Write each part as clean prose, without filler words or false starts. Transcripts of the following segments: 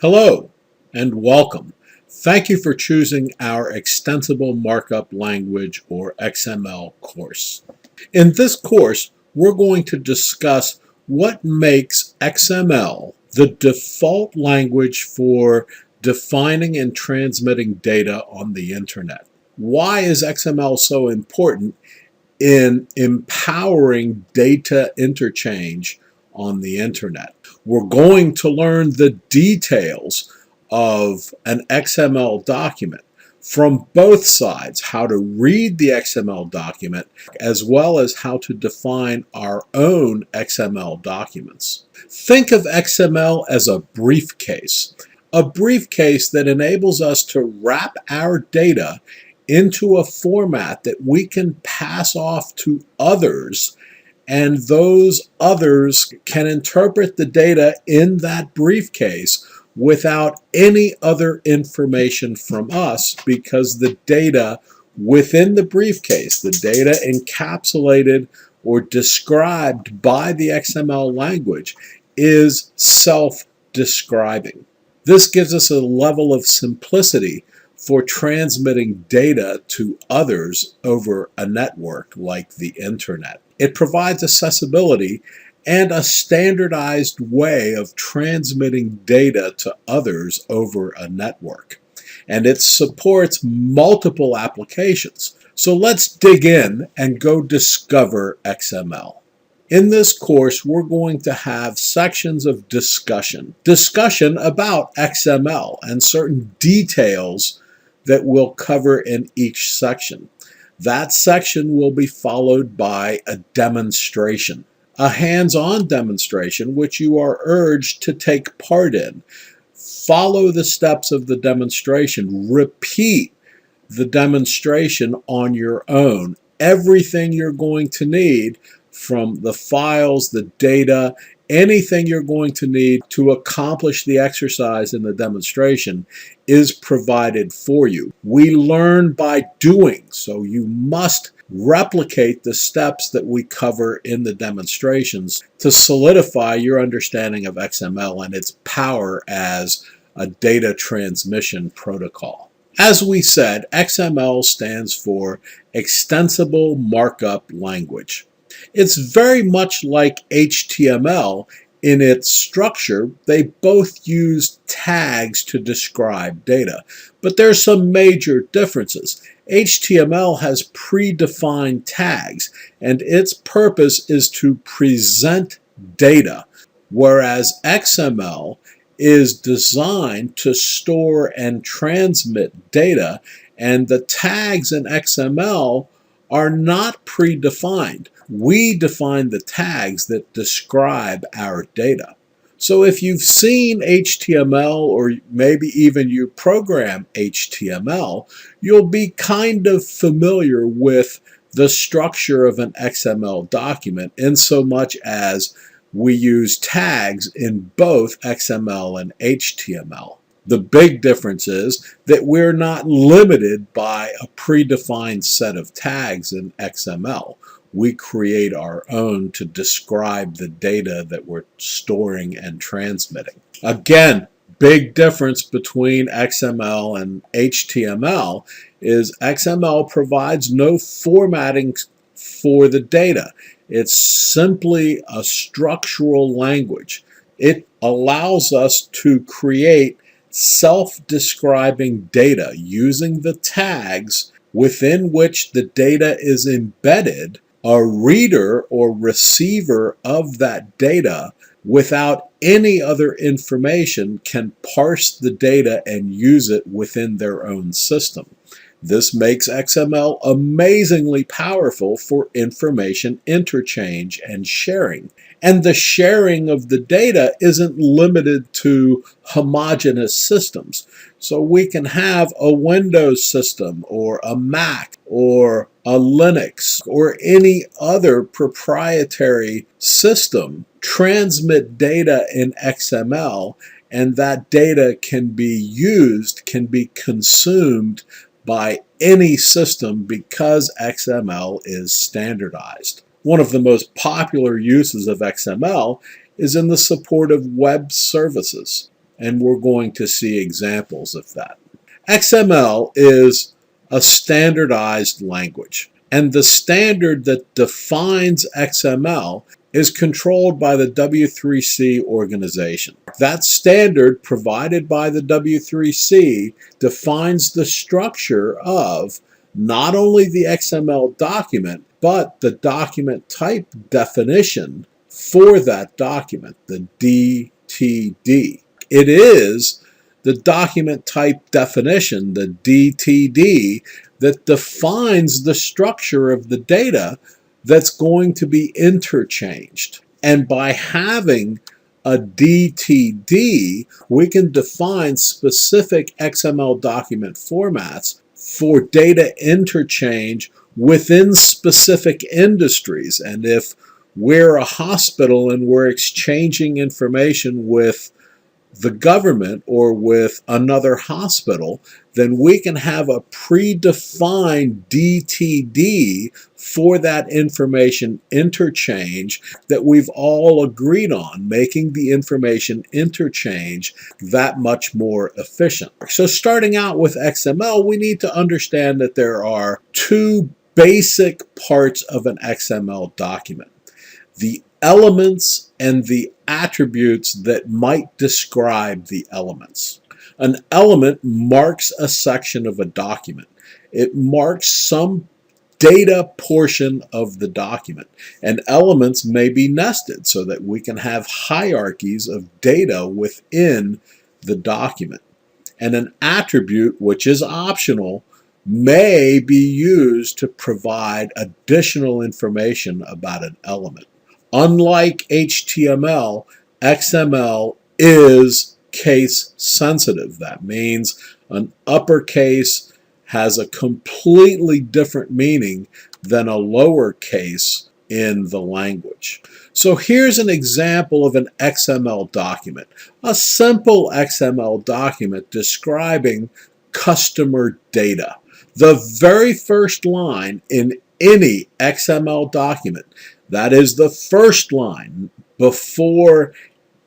Hello and welcome. Thank you for choosing our Extensible Markup Language or XML course. In this course, we're going to discuss what makes XML the default language for defining and transmitting data on the internet. Why is XML so important in empowering data interchange on the internet? We're going to learn the details of an XML document from both sides, how to read the XML document as well as how to define our own XML documents. Think of XML as a briefcase that enables us to wrap our data into a format that we can pass off to others, and those others can interpret the data in that briefcase without any other information from us, because the data within the briefcase, the data encapsulated or described by the XML language, is self-describing. This gives us a level of simplicity for transmitting data to others over a network like the internet. It provides accessibility and a standardized way of transmitting data to others over a network. And it supports multiple applications. So let's dig in and go discover XML. In this course, we're going to have sections of discussion about XML and certain details that we'll cover in each section. That section will be followed by a demonstration, a hands-on demonstration which you are urged to take part in. Follow the steps of the demonstration. Repeat the demonstration on your own. Everything you're going to need, from the files, the data, anything you're going to need to accomplish the exercise in the demonstration is provided for you. We learn by doing, so you must replicate the steps that we cover in the demonstrations to solidify your understanding of XML and its power as a data transmission protocol. As we said, XML stands for Extensible Markup Language. It's very much like HTML in its structure. They both use tags to describe data, but there's some major differences. HTML has predefined tags, and its purpose is to present data, whereas XML is designed to store and transmit data, and the tags in XML are not predefined. We define the tags that describe our data. So if you've seen HTML, or maybe even you program HTML, you'll be kind of familiar with the structure of an XML document, in so much as we use tags in both XML and HTML. The big difference is that we're not limited by a predefined set of tags in XML. We create our own to describe the data that we're storing and transmitting. Again, big difference between XML and HTML is XML provides no formatting for the data. It's simply a structural language. It allows us to create self-describing data using the tags within which the data is embedded. A reader or receiver of that data, without any other information, can parse the data and use it within their own system. This makes XML amazingly powerful for information interchange and sharing. And the sharing of the data isn't limited to homogeneous systems. So we can have a Windows system or a Mac or a Linux or any other proprietary system transmit data in XML, and that data can be used, can be consumed by any system because XML is standardized. One of the most popular uses of XML is in the support of web services. and we're going to see examples of that. XML is a standardized language, and the standard that defines XML is controlled by the W3C organization. That standard provided by the W3C defines the structure of not only the XML document, but the document type definition for that document, the DTD. It is the document type definition, the DTD, that defines the structure of the data that's going to be interchanged. And by having a DTD, we can define specific XML document formats for data interchange within specific industries. And if we're a hospital and we're exchanging information with the government or with another hospital, then we can have a predefined DTD for that information interchange that we've all agreed on, making the information interchange that much more efficient. So starting out with XML, we need to understand that there are two basic parts of an XML document: the elements and the attributes that might describe the elements. An element marks a section of a document. It marks some data portion of the document, and elements may be nested so that we can have hierarchies of data within the document. And an attribute, which is optional, may be used to provide additional information about an element. Unlike HTML, XML is case sensitive. That means an uppercase has a completely different meaning than a lowercase in the language. So here's an example of an XML document, a simple XML document describing customer data. The very first line in any XML document, that is the first line before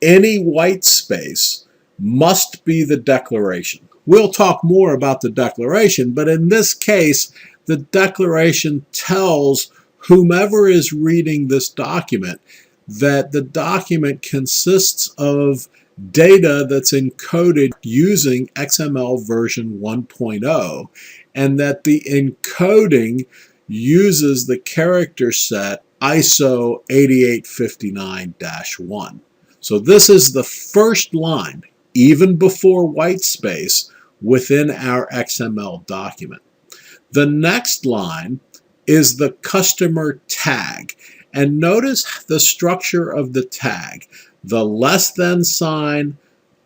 any white space, must be the declaration. We'll talk more about the declaration, but in this case, the declaration tells whomever is reading this document that the document consists of data that's encoded using XML version 1.0, and that the encoding uses the character set ISO 8859-1. So this is the first line, even before white space, within our XML document. The next line is the customer tag. And notice the structure of the tag. The less than sign,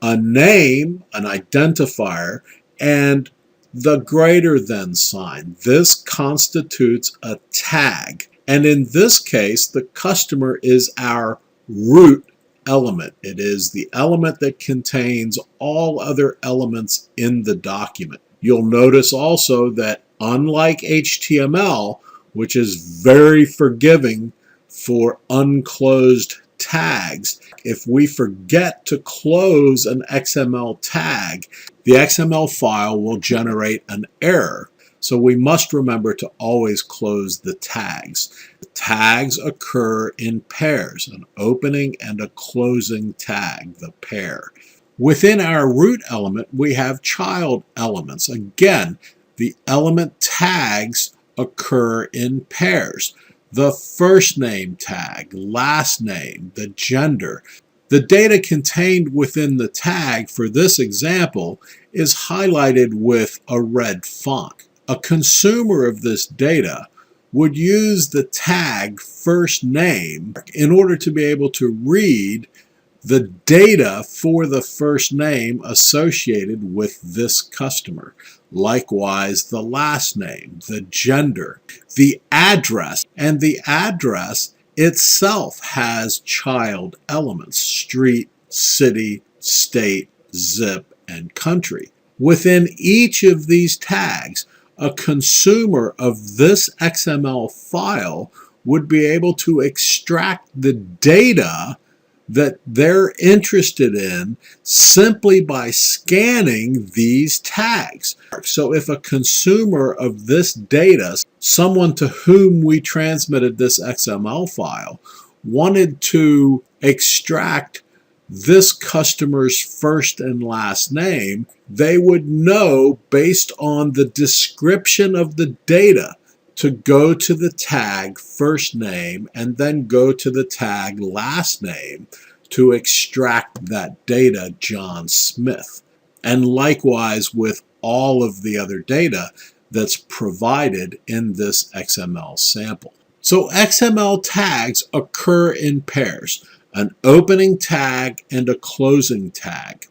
a name, an identifier, and the greater than sign. This constitutes a tag. And in this case, the customer is our root element. It is the element that contains all other elements in the document. You'll notice also that unlike HTML, which is very forgiving for unclosed tags, if we forget to close an XML tag, the XML file will generate an error. So we must remember to always close the tags. The tags occur in pairs, an opening and a closing tag, the pair. Within our root element, we have child elements. Again, the element tags occur in pairs. The first name tag, last name, the gender. The data contained within the tag for this example is highlighted with a red font. A consumer of this data would use the tag first name in order to be able to read the data for the first name associated with this customer. Likewise, the last name, the gender, the address, and the address itself has child elements: street, city, state, zip, and country. Within each of these tags, a consumer of this XML file would be able to extract the data that they're interested in simply by scanning these tags. So if a consumer of this data, someone to whom we transmitted this XML file, wanted to extract this customer's first and last name, they would know based on the description of the data to go to the tag first name and then go to the tag last name to extract that data, John Smith. And likewise with all of the other data that's provided in this XML sample. So XML tags occur in pairs, an opening tag and a closing tag.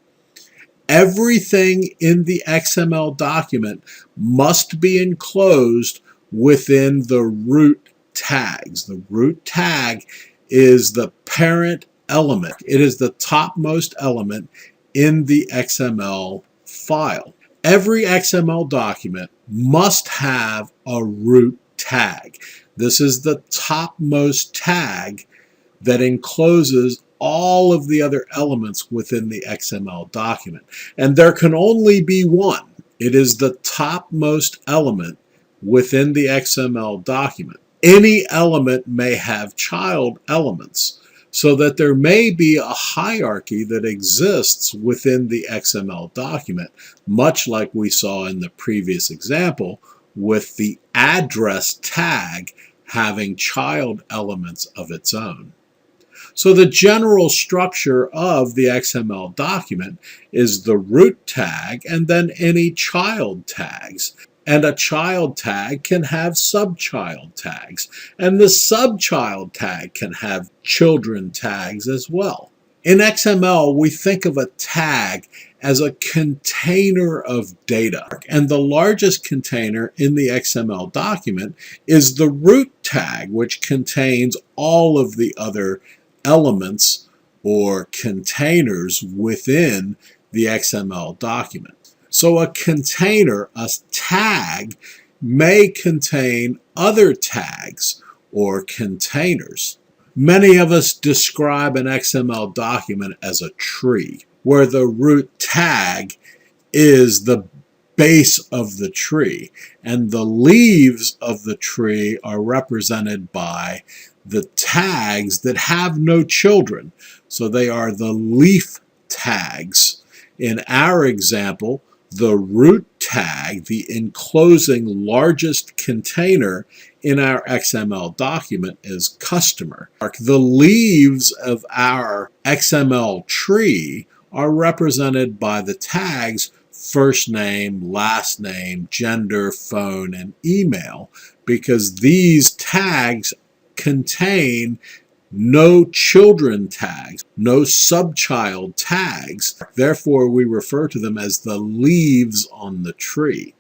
Everything in the XML document must be enclosed within the root tags. The root tag is the parent element. It is the topmost element in the XML file. Every XML document must have a root tag. This is the topmost tag that encloses all of the other elements within the XML document. And there can only be one. It is the topmost element within the XML document. Any element may have child elements, so that there may be a hierarchy that exists within the XML document, much like we saw in the previous example with the address tag having child elements of its own. So the general structure of the XML document is the root tag and then any child tags. And a child tag can have subchild tags. And the subchild tag can have children tags as well. In XML, we think of a tag as a container of data. And the largest container in the XML document is the root tag, which contains all of the other elements or containers within the XML document. So a container, a tag, may contain other tags or containers. Many of us describe an XML document as a tree, where the root tag is the base of the tree, and the leaves of the tree are represented by the tags that have no children. So they are the leaf tags. In our example, the root tag, the enclosing largest container in our XML document, is customer. The leaves of our XML tree are represented by the tags first name, last name, gender, phone, and email, because these tags contain no children tags, no subchild tags. Therefore, we refer to them as the leaves on the tree.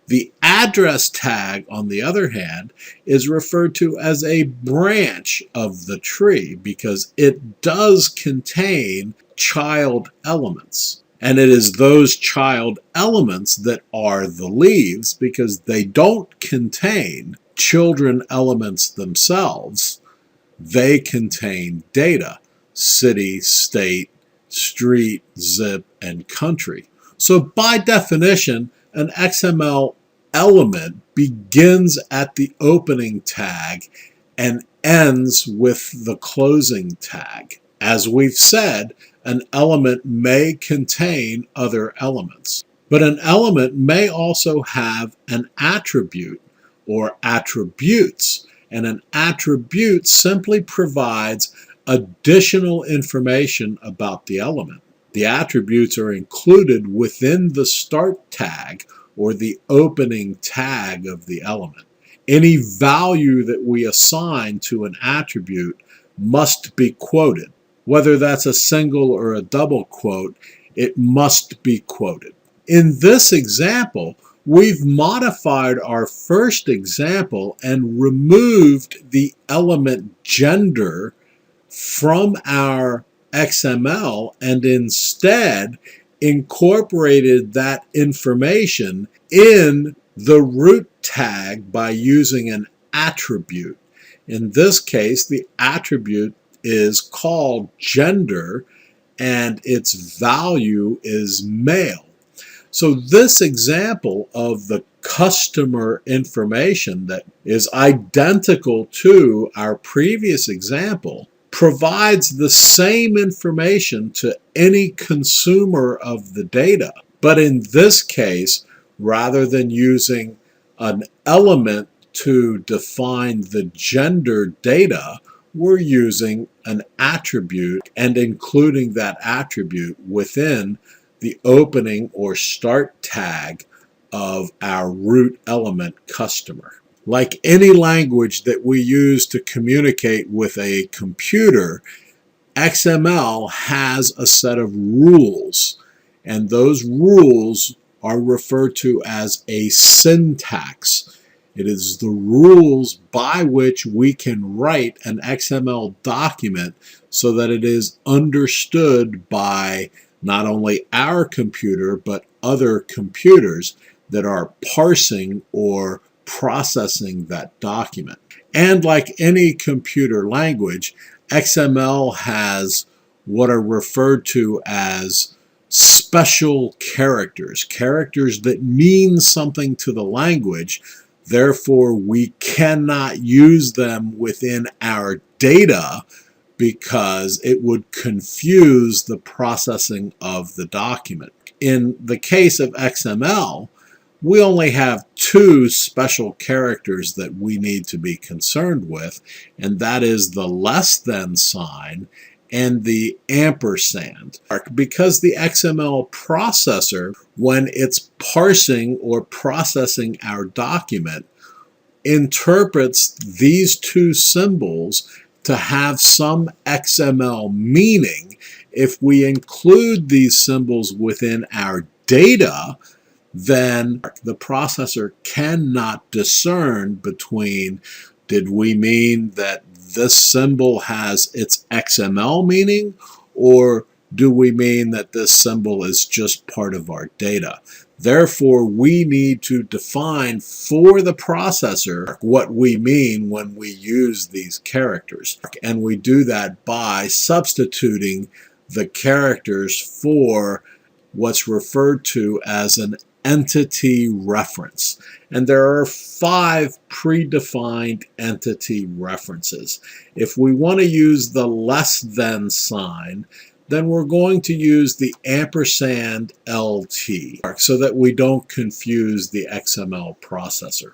The address tag, on the other hand, is referred to as a branch of the tree because it does contain child elements. And it is those child elements that are the leaves because they don't contain children elements themselves. They contain data: city, state, street, zip, and country. So by definition, an XML element begins at the opening tag and ends with the closing tag. As we've said, an element may contain other elements, but an element may also have an attribute or attributes. And an attribute simply provides additional information about the element. The attributes are included within the start tag or the opening tag of the element. Any value that we assign to an attribute must be quoted. Whether that's a single or a double quote, it must be quoted. In this example, we've modified our first example and removed the element gender from our XML and instead incorporated that information in the root tag by using an attribute. In this case, the attribute is called gender and its value is male. So this example of the customer information that is identical to our previous example provides the same information to any consumer of the data. But in this case, rather than using an element to define the gender data, we're using an attribute and including that attribute within the opening or start tag of our root element customer. Like any language that we use to communicate with a computer, XML has a set of rules, and those rules are referred to as a syntax. It is the rules by which we can write an XML document so that it is understood by not only our computer, but other computers that are parsing or processing that document. And like any computer language, XML has what are referred to as special characters, characters that mean something to the language. Therefore, we cannot use them within our data because it would confuse the processing of the document. In the case of XML, we only have two special characters that we need to be concerned with, and that is the less than sign and the ampersand. Because the XML processor, when it's parsing or processing our document, interprets these two symbols to have some XML meaning. If we include these symbols within our data, then the processor cannot discern between, did we mean that this symbol has its XML meaning, or do we mean that this symbol is just part of our data? Therefore, we need to define for the processor what we mean when we use these characters. And we do that by substituting the characters for what's referred to as an entity reference. And there are 5 predefined entity references. If we want to use the less than sign, then we're going to use the ampersand LT so that we don't confuse the XML processor.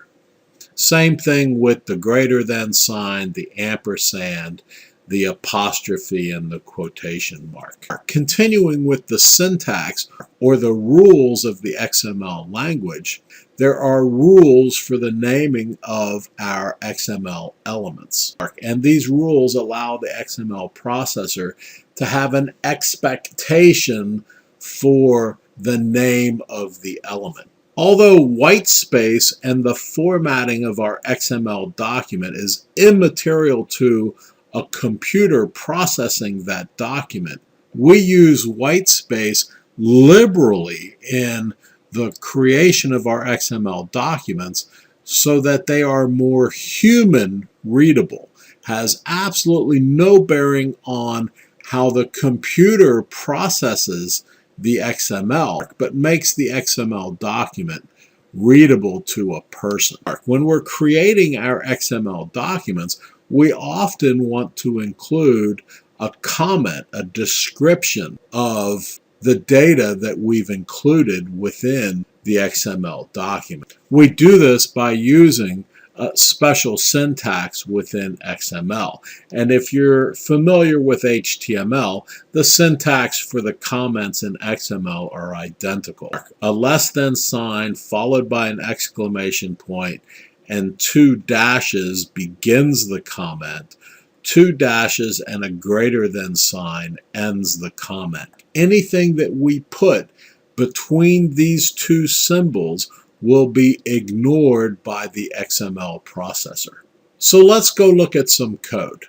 Same thing with the greater than sign, the ampersand, the apostrophe, and the quotation mark. Continuing with the syntax or the rules of the XML language, there are rules for the naming of our XML elements. And these rules allow the XML processor to have an expectation for the name of the element. Although white space and the formatting of our XML document is immaterial to a computer processing that document, we use white space liberally in the creation of our XML documents so that they are more human readable. Has absolutely no bearing on how the computer processes the XML, but makes the XML document readable to a person. When we're creating our XML documents, we often want to include a comment, a description of the data that we've included within the XML document. We do this by using a special syntax within XML. And if you're familiar with HTML, the syntax for the comments in XML are identical. A less than sign followed by an exclamation point and 2 dashes begins the comment. 2 dashes and a greater than sign ends the comment. Anything that we put between these two symbols will be ignored by the XML processor. So let's go look at some code.